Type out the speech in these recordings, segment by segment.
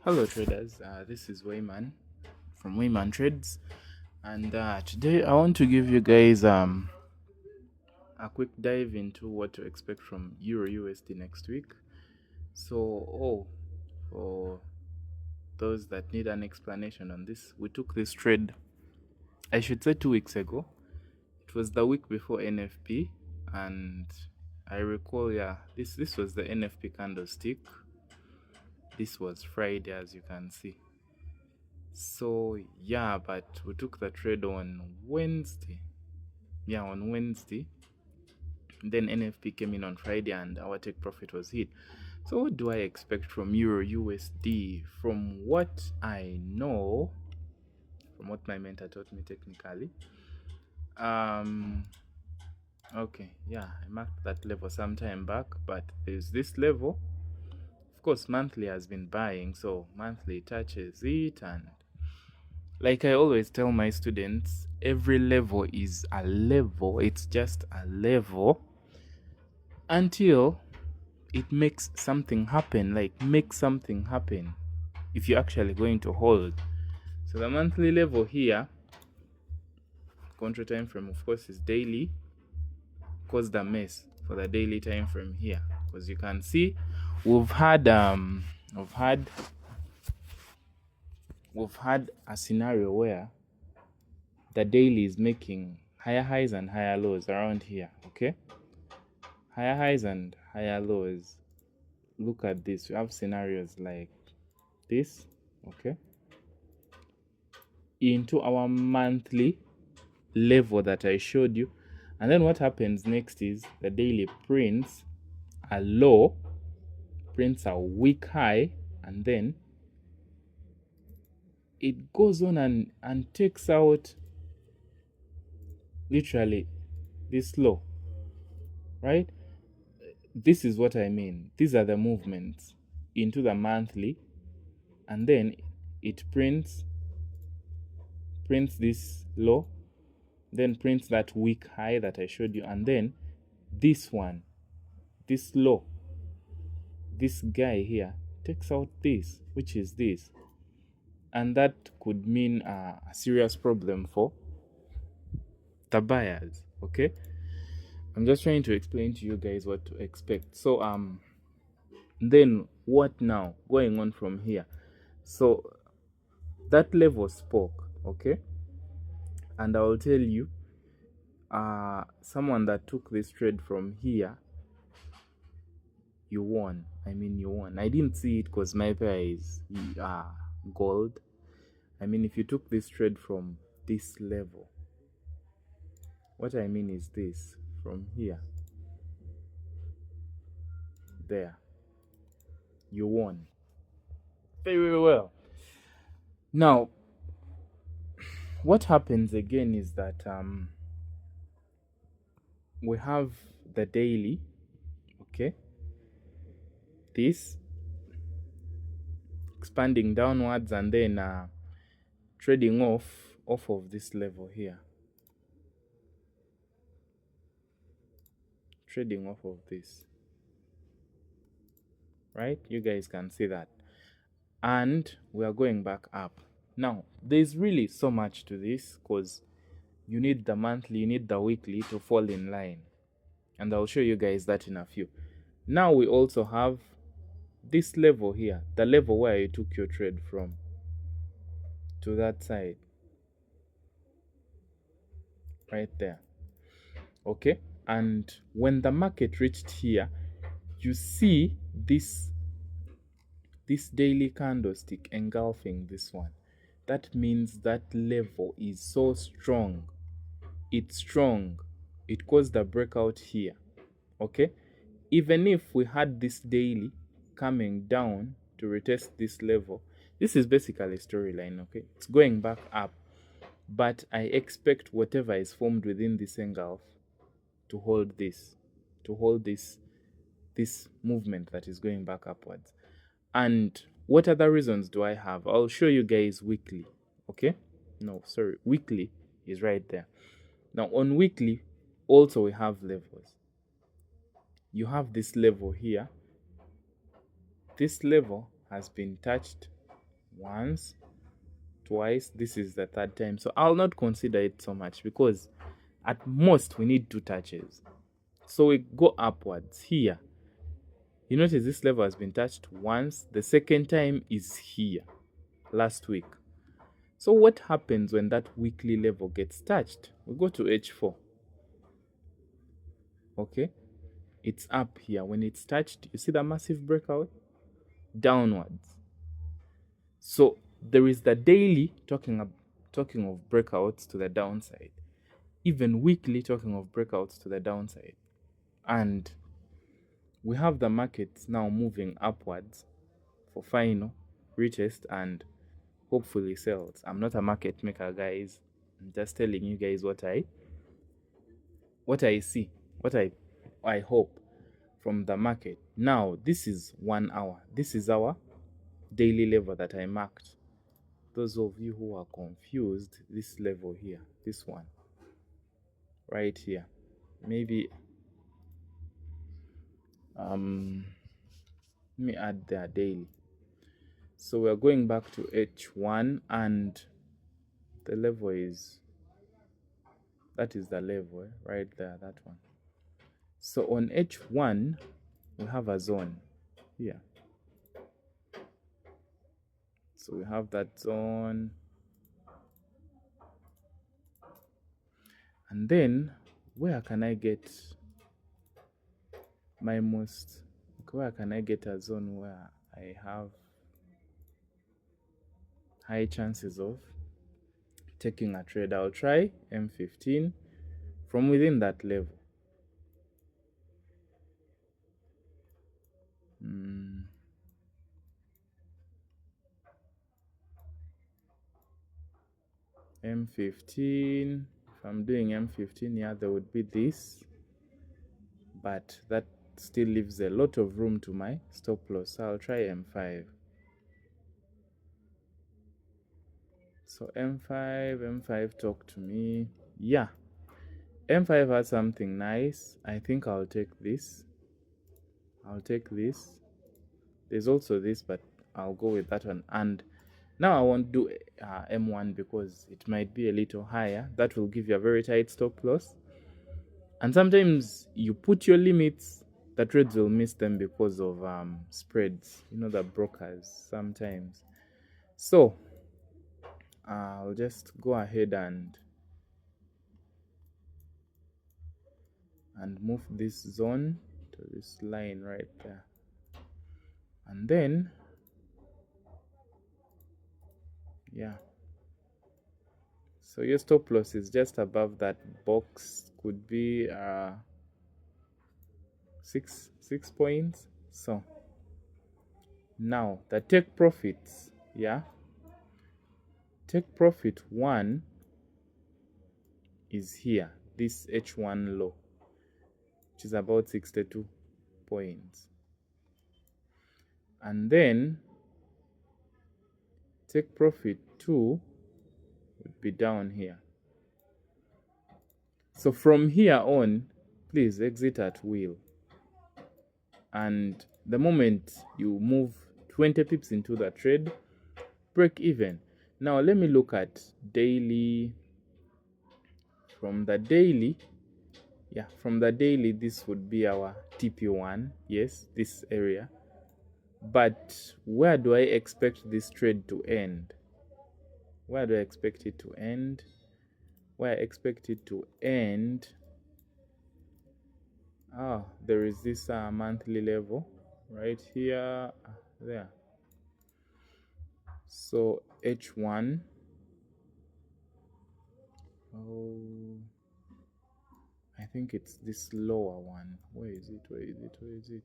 Hello traders, this is Wayman from Wayman Trades, and today I want to give you guys a quick dive into what to expect from Euro USD next week. So, for those that need an explanation on this, we took this trade, I should say 2 weeks ago. It was the week before NFP, and I recall, this was the NFP candlestick. This was Friday, as you can see. So but we took the trade on Wednesday. On Wednesday. Then NFP came in on Friday and our take profit was hit. So what do I expect from Euro USD? From what I know, from what my mentor taught me technically. I marked that level some time back, but there's this level. Of course, monthly has been buying, so monthly touches it, and like I always tell my students, every level is a level. It's just a level until it makes something happen. If you're actually going to hold. So the monthly level here, contra time frame, of course, is daily. Caused a mess for the daily time frame here, because you can see we've had a scenario where the daily is making higher highs and higher lows around here. Okay, higher highs and higher lows. Look at this. We have scenarios like this. Okay, into our monthly level that I showed you, and then what happens next is the daily prints a low, prints a weak high, and then it goes on and takes out literally this low, right? This is what I mean. These are the movements into the monthly, and then it prints this low, then prints that weak high that I showed you, and then this one, this low, this guy here takes out this, which is this, and that could mean a serious problem for the buyers. Okay, I'm just trying to explain to you guys what to expect. So then what now going on from here? So that level spoke, okay, and I'll tell you, someone that took this trade from here, you won. I didn't see it because my pair is gold. If you took this trade from this level, what I mean is this, from here, there, you won very well. Now, what happens again is that we have the daily, okay, this expanding downwards and then trading off of this level here, trading off of this, right? You guys can see that, and we are going back up. Now there's really so much to this, because you need the monthly, you need the weekly to fall in line, and I'll show you guys that in a few. Now we also have this level here, the level where you took your trade from, to that side right there. Okay, and when the market reached here, you see this daily candlestick engulfing this one. That means that level is so strong. It's strong. It caused the breakout here. Okay, even if we had this daily coming down to retest this level, this is basically storyline. Okay, it's going back up, but I expect whatever is formed within this engulf to hold this movement that is going back upwards. And what other reasons do I have? I'll show you guys weekly. Okay, no, sorry, weekly is right there. Now on weekly also we have levels. You have this level here. This level has been touched once, twice. This is the third time, so I'll not consider it so much, because at most we need 2 touches. So we go upwards here. You notice this level has been touched once. The second time is here, last week. So what happens when that weekly level gets touched? We go to H4. Okay, it's up here. When it's touched, you see the massive breakout downwards. So there is the daily talking of breakouts to the downside, even weekly talking of breakouts to the downside, and we have the markets now moving upwards for final retest and hopefully sells. I'm not a market maker, guys. I'm just telling you guys what I see, what I hope from the market. Now, this is 1 hour. This is our daily level that I marked. Those of you who are confused, this level here, this one, right here, maybe let me add their daily. So we're going back to H1, and the level is, that is the level, right there, that one. So on H1, we have a zone here. So we have that zone. And then, where can I get my most, where can I get a zone where I have high chances of taking a trade? I'll try M15 from within that level. M15, if I'm doing M15, yeah, there would be this, but that still leaves a lot of room to my stop loss. So I'll try M5. So M5, talk to me. Yeah, M5 has something nice. I think I'll take this. There's also this, but I'll go with that one. And now I won't do M1 because it might be a little higher. That will give you a very tight stop loss. And sometimes you put your limits, the trades will miss them because of spreads. You know, the brokers sometimes. So I'll just go ahead and move this zone to this line right there. And then, yeah. So your stop loss is just above that box, could be 6 points. So now the take profits, yeah, take profit 1 is here, this H1 low, which is about 62 points. And then take profit 2 would be down here. So from here on, please exit at will. And the moment you move 20 pips into the trade, break even. Now let me look at daily. From the daily, yeah, from the daily, this would be our TP1. Yes, this area. But where do I expect this trade to end? Where do I expect it to end? Where I expect it to end, there is this monthly level right here, there. So H1, I think it's this lower one. Where is it?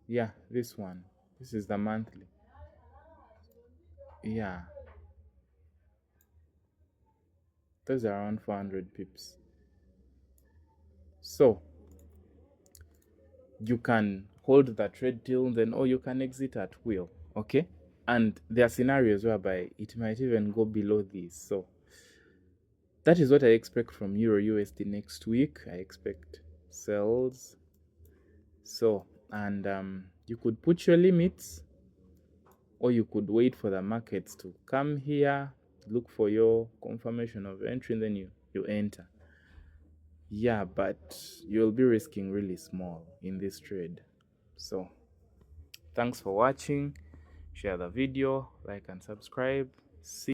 Yeah, this one. This is the monthly. Yeah, those are around 400 pips. So you can hold the trade till then, or you can exit at will. Okay, and there are scenarios whereby it might even go below this. So that is what I expect from EURUSD next week. I expect sells. So, and you could put your limits or you could wait for the markets to come here, look for your confirmation of entry, and then you enter. Yeah, but you'll be risking really small in this trade. So thanks for watching. Share the video, like and subscribe. See